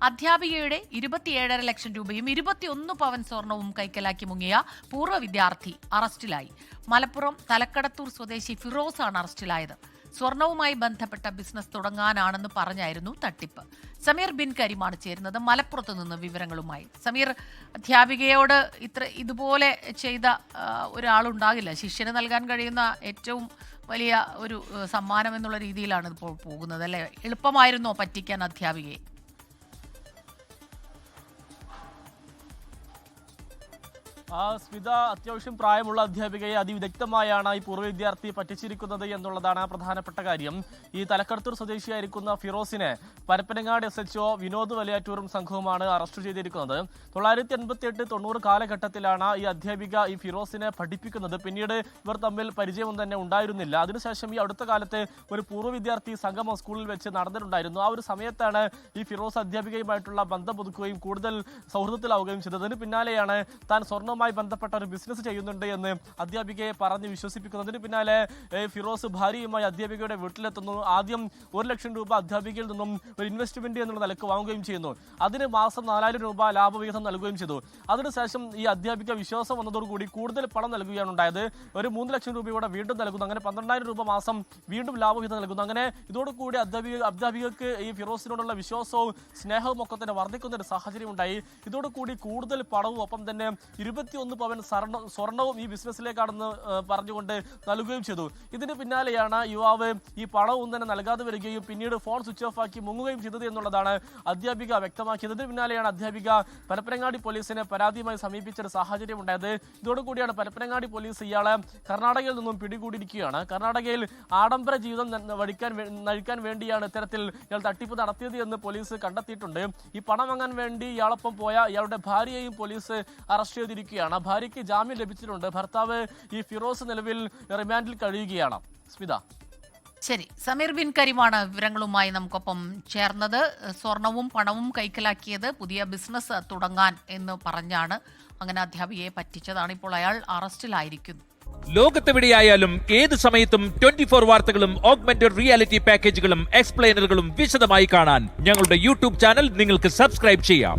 അധ്യാപികയുടെ 27.5 ലക്ഷം രൂപയും 21 പവൻ സ്വർണവും കൈക്കലാക്കി മുങ്ങിയ പൂർവ്വ വിദ്യാർത്ഥി അറസ്റ്റിലായി. മലപ്പുറം തലക്കടത്തൂർ സ്വദേശി ഫിറോസ് ആണ് അറസ്റ്റിലായത്. സ്വർണവുമായി ബന്ധപ്പെട്ട ബിസിനസ് തുടങ്ങാനാണെന്ന് പറഞ്ഞായിരുന്നു തട്ടിപ്പ്. സമീർ ബിൻ കരീമാണ് ചേരുന്നത് മലപ്പുറത്ത് നിന്ന് വിവരങ്ങളുമായി. സമീർ, അധ്യാപികയോട് ഇതുപോലെ ചെയ്ത ഒരാളുണ്ടാകില്ല. ശിഷ്യന് നൽകാൻ കഴിയുന്ന ഏറ്റവും വലിയ ഒരു സമ്മാനം എന്നുള്ള രീതിയിലാണ് ഇപ്പോൾ പോകുന്നത്, അല്ലേ? എളുപ്പമായിരുന്നോ പറ്റിക്കാൻ അധ്യാപികയെ? സ്മിത അത്യാവശ്യം പ്രായമുള്ള അധ്യാപികയെ അതിവിദഗ്ധമായാണ് ഈ പൂർവ്വ വിദ്യാർത്ഥി പറ്റിച്ചിരിക്കുന്നത് എന്നുള്ളതാണ് പ്രധാനപ്പെട്ട കാര്യം. ഈ തലക്കടത്തൂർ സ്വദേശിയായിരിക്കുന്ന ഫിറോസിനെ പരപ്പനങ്ങാട് SHO വിനോദ് വലിയാറ്റൂറും സംഘവുമാണ് അറസ്റ്റ് ചെയ്തിരിക്കുന്നത്. 1988-90 കാലഘട്ടത്തിലാണ് ഈ അധ്യാപിക ഈ ഫിറോസിനെ പഠിപ്പിക്കുന്നത്. പിന്നീട് ഇവർ തമ്മിൽ പരിചയമൊന്നും തന്നെ ഉണ്ടായിരുന്നില്ല. അതിനുശേഷം ഈ അടുത്ത കാലത്ത് ഒരു പൂർവ്വ വിദ്യാർത്ഥി സംഗമം സ്കൂളിൽ വെച്ച് നടന്നിട്ടുണ്ടായിരുന്നു. ആ ഒരു സമയത്താണ് ഈ ഫിറോസ് അധ്യാപികയുമായിട്ടുള്ള ബന്ധം പുതുക്കുകയും കൂടുതൽ സൗഹൃദത്തിലാവുകയും ചെയ്തത്. അതിന് പിന്നാലെയാണ് താൻ സ്വർണ്ണ ബന്ധപ്പെട്ട ഒരു ബിസിനസ് ചെയ്യുന്നുണ്ട് എന്ന് അധ്യാപികയെ പറഞ്ഞ് വിശ്വസിപ്പിക്കുന്നതിന് പിന്നാലെ ഫിറോസ് ഭാര്യയുമായി അധ്യാപികയുടെ വീട്ടിലെത്തുന്നു. ആദ്യം 1 ലക്ഷം രൂപ അധ്യാപികയിൽ നിന്നും ഒരു ഇൻവെസ്റ്റ്മെന്റ് എന്നുള്ള നിലക്ക് വാങ്ങുകയും ചെയ്യുന്നു. അതിന് മാസം 4000 രൂപ ലാഭവിഹിതം നൽകുകയും ചെയ്തു. അതിനുശേഷം ഈ അധ്യാപിക വിശ്വാസം വന്നതോടുകൂടി കൂടുതൽ പണം നൽകുകയാണ് ഉണ്ടായത്. ഒരു 3 ലക്ഷം രൂപയോടെ വീണ്ടും നൽകുന്നു. അങ്ങനെ 12000 രൂപ മാസം വീണ്ടും ലാഭവിഹിതം നൽകുന്നു. അങ്ങനെ ഇതോടുകൂടി അധ്യാപികക്ക് ഈ ഫിറോസിനോടുള്ള വിശ്വാസവും സ്നേഹവും ഒക്കെ തന്നെ വർദ്ധിക്കുന്ന ഒരു സാഹചര്യം ഉണ്ടായി. ഇതോടുകൂടി കൂടുതൽ പണവും ഒപ്പം തന്നെ 21 പവൻ സ്വർണവും ഈ ബിസിനസ്സിലേക്കാണെന്ന് പറഞ്ഞുകൊണ്ട് നൽകുകയും ചെയ്തു. ഇതിന് പിന്നാലെയാണ് യുവാവ് ഈ പണവും തന്നെ നൽകാതെ വരികയും പിന്നീട് ഫോൺ സ്വിച്ച് ഓഫ് ആക്കി മുങ്ങുകയും ചെയ്തത് എന്നുള്ളതാണ് അധ്യാപിക വ്യക്തമാക്കിയത്. ഇതിന് പിന്നാലെയാണ് അധ്യാപിക പരപ്പനങ്ങാടി പോലീസിനെ പരാതിയുമായി സമീപിച്ചൊരു സാഹചര്യം ഉണ്ടായത്. ഇതോടുകൂടിയാണ് പരപ്പനങ്ങാടി പോലീസ് ഇയാളെ കർണാടകയിൽ നിന്നും പിടികൂടിയിരിക്കുകയാണ്. കർണാടകയിൽ ആഡംബര ജീവിതം നയിക്കാൻ വേണ്ടിയാണ് ഇത്തരത്തിൽ ഇയാൾ തട്ടിപ്പ് നടത്തിയത് എന്ന് പോലീസ് കണ്ടെത്തിയിട്ടുണ്ട്. ഈ പണം വാങ്ങാൻ വേണ്ടി ഇയാളൊപ്പം പോയ ഇയാളുടെ ഭാര്യയെയും പോലീസ് അറസ്റ്റ് ചെയ്തിരിക്കുകയാണ്. ഭാര്യയ്ക്ക് ജാമ്യം ലഭിച്ചിട്ടുണ്ട്. ഭർത്താവ് ഈ ഫിറോസ് നിലവിൽ റിമാൻഡിൽ കഴിയുകയാണ്. സ്മിത, ശരി. സമീർ ബിൻ കരീമാണ് വിവരങ്ങളുമായി നമുക്കൊപ്പം ചേർന്നത്. സ്വർണവും പണവും കൈക്കലാക്കിയത് പുതിയ ബിസിനസ് തുടങ്ങാൻ എന്ന് പറഞ്ഞാണ്. അങ്ങനെ അധ്യാപികയെ പറ്റിച്ചതാണ്. ഇപ്പോൾ അയാൾ അറസ്റ്റിലായിരിക്കുന്നു. ലോകത്തെവിടെയായാലും ഏത് സമയത്തും 24 വാർത്തകളും ഓഗ്മെന്റഡ് റിയാലിറ്റി പാക്കേജുകളും എക്സ്പ്ലെയിനറുകളും വിശദമായി കാണാൻ ഞങ്ങളുടെ YouTube ചാനൽ നിങ്ങൾക്ക് സബ്സ്ക്രൈബ് ചെയ്യാം.